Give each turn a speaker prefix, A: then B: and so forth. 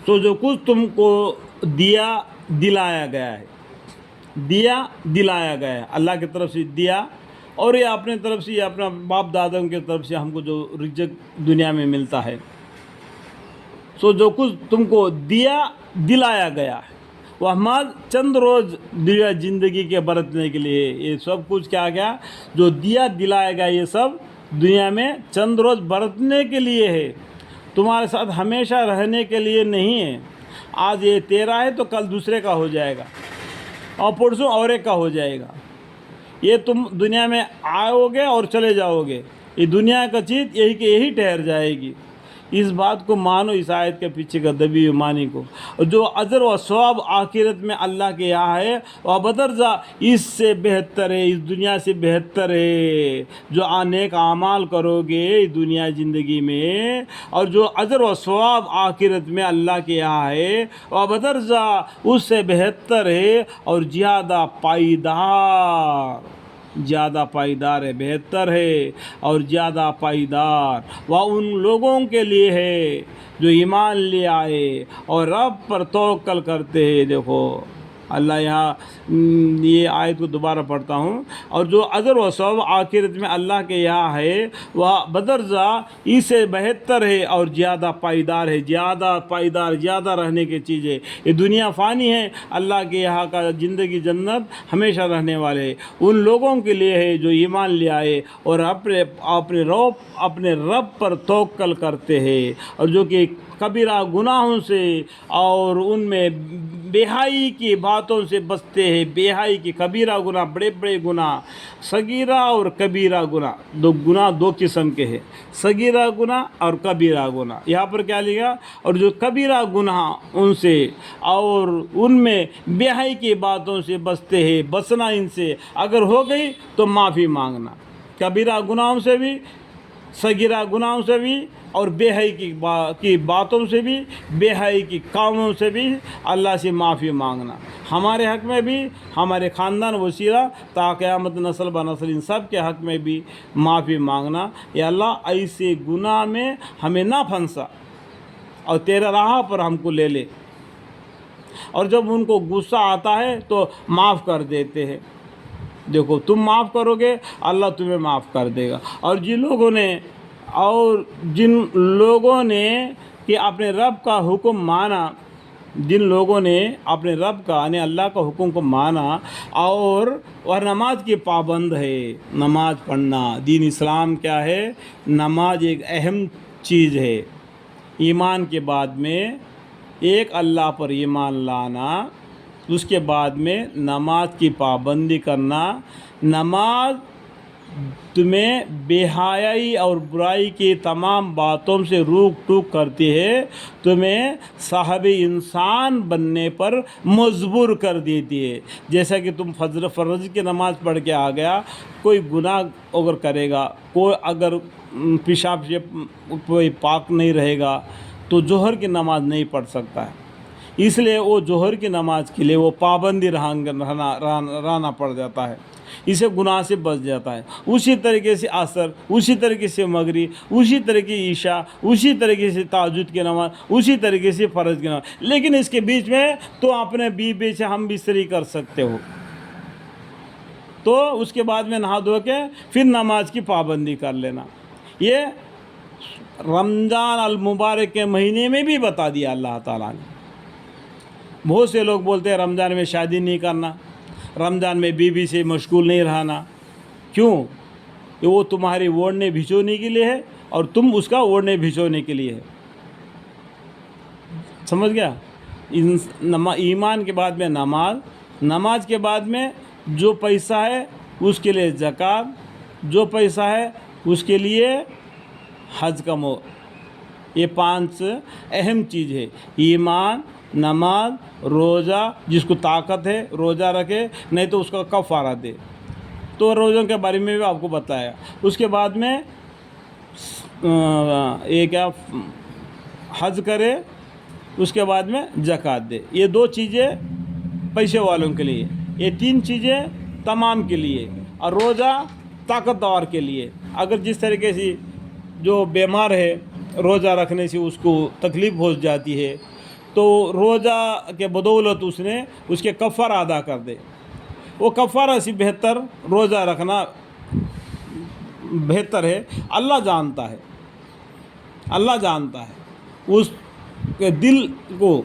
A: تو جو کچھ تم کو دیا دلایا گیا ہے، دیا دلایا گیا ہے، اللہ کی طرف سے دیا، اور یہ اپنے طرف سے، یہ اپنا باپ دادوں کی طرف سے ہم کو جو رزق دنیا میں ملتا ہے، سو جو کچھ تم کو دیا دلایا گیا ہے، وہ ہمارا چند روز دیا زندگی کے برتنے کے لیے، یہ سب کچھ کیا گیا جو دیا دلایا گیا، یہ سب دنیا میں چند روز برتنے کے لیے ہے، تمہارے ساتھ ہمیشہ رہنے کے لیے نہیں ہے۔ آج یہ تیرا ہے تو کل دوسرے کا ہو جائے گا، اور پرسوں اور ایک کا ہو جائے گا۔ یہ تم دنیا میں آؤ گے اور چلے جاؤ گے، یہ دنیا کا چیز یہی کہ یہی ٹھہر جائے گی۔ اس بات کو مانو، اس آیت کے پیچھے کا دبی معنی کو، جو اجر و ثواب آخرت میں اللہ کے یہاں ہے وہ بدرجہ اس سے بہتر ہے، اس دنیا سے بہتر ہے۔ جو نیک اعمال کرو گے اس دنیا زندگی میں، اور جو اجر و ثواب آخرت میں اللہ کے یہاں ہے وہ بدرجہ اس سے بہتر ہے، اور زیادہ پائیدار، زیادہ پائیدار ہے، بہتر ہے اور زیادہ پائیدار۔ وہ ان لوگوں کے لیے ہے جو ایمان لے آئے اور رب پر توکل کرتے ہیں۔ دیکھو اللہ یہاں یہ آیت کو دوبارہ پڑھتا ہوں، اور جو اجر و ثواب آخرت میں اللہ کے یہاں ہے وہ بدرجہ اس سے بہتر ہے اور زیادہ پائیدار ہے۔ زیادہ پائیدار، زیادہ رہنے کی چیز ہے۔ یہ دنیا فانی ہے، اللہ کے یہاں کا زندگی جنت ہمیشہ رہنے والے ہے۔ ان لوگوں کے لیے ہے جو ایمان لے آئے اور اپنے رب پر توکل کرتے ہیں، اور جو کہ کبیرہ گناہوں سے اور ان میں بے حیائی کی باتوں سے بچتے ہیں۔ بے حیائی کی کبیرہ گناہ، بڑے بڑے گناہ، صغیرہ اور کبیرہ گناہ دو قسم کے ہیں، صغیرہ گناہ اور کبیرہ گناہ۔ یہاں پر کیا لکھا؟ اور جو کبیرہ گناہ ان سے اور ان میں بے حیائی کی باتوں سے بچتے ہیں، بچنا ان سے، اگر ہو گئی تو معافی مانگنا، کبیرہ گناہوں سے بھی، صغیرہ گناہوں سے بھی، اور بے حیائی کی باتوں سے بھی، بے حیائی کی کاموں سے بھی اللہ سے معافی مانگنا، ہمارے حق میں بھی، ہمارے خاندان وسیلہ تا قیامت نسل بہ نسل ان سب کے حق میں بھی معافی مانگنا۔ یا اللہ ایسے گناہ میں ہمیں نہ پھنسا اور تیرے راہ پر ہم کو لے لے۔ اور جب ان کو غصہ آتا ہے تو معاف کر دیتے ہیں۔ دیکھو تم معاف کرو گے اللہ تمہیں معاف کر دے گا۔ اور جن لوگوں نے کہ اپنے رب کا حکم مانا، جن لوگوں نے اپنے رب کا یعنی اللہ کا حکم کو مانا اور وہ نماز کی پابند ہے، نماز پڑھنا، دین اسلام کیا ہے؟ نماز ایک اہم چیز ہے۔ ایمان کے بعد میں ایک اللہ پر ایمان لانا، اس کے بعد میں نماز کی پابندی کرنا۔ نماز تمہیں بے حیائی اور برائی کی تمام باتوں سے روک ٹوک کرتی ہے، تمہیں صاحب انسان بننے پر مجبور کر دیتی ہے۔ جیسا کہ تم فرض کی نماز پڑھ کے آ گیا، کوئی گناہ اگر کرے گا، کوئی اگر پیشاب سے کوئی پاک نہیں رہے گا تو ظہر کی نماز نہیں پڑھ سکتا ہے۔ اس لیے وہ ظہر کی نماز کے لیے وہ پابندی رہنا پڑ جاتا ہے، اسے گناہ سے بچ جاتا ہے۔ اسی طریقے سے عصر، اسی طریقے سے مغرب، اسی طریقے عشاء، اسی طریقے سے تہجد کی نماز، اسی طریقے سے فرض کی نماز۔ لیکن اس کے بیچ میں تو اپنے بیوی سے ہم بستری کر سکتے ہو، تو اس کے بعد میں نہا دھو کے پھر نماز کی پابندی کر لینا۔ یہ رمضان المبارک کے مہینے میں بھی بتا دیا اللہ تعالیٰ نے۔ بہت سے لوگ بولتے ہیں رمضان میں شادی نہیں کرنا، رمضان میں بیوی سے مشغول نہیں رہنا۔ کیوں؟ کہ وہ تمہاری اوڑھنے بھچونے کے لیے ہے اور تم اس کا اوڑھنے بھچونے کے لیے ہے۔ سمجھ گیا؟ ایمان کے بعد میں نماز، نماز کے بعد میں جو پیسہ ہے اس کے لیے زکوٰۃ، جو پیسہ ہے اس کے لیے حج کا یہ 5 اہم چیز ہے۔ ایمان، نماز، روزہ، جس کو طاقت ہے روزہ رکھے، نہیں تو اس کا کفارہ دے، تو روزوں کے بارے میں بھی آپ کو بتایا۔ اس کے بعد میں یہ کیا حج کرے، اس کے بعد میں زکوٰۃ دے۔ یہ 2 چیزیں پیسے والوں کے لیے، یہ 3 چیزیں تمام کے لیے، اور روزہ طاقتور کے لیے۔ اگر جس طریقے سے جو بیمار ہے روزہ رکھنے سے اس کو تکلیف ہو جاتی ہے، تو روزہ کے بدولت اس نے اس کے کفارہ ادا کر دے. وہ کفارہ سے بہتر روزہ رکھنا بہتر ہے. اللہ جانتا ہے، اللہ جانتا ہے اس کے دل کو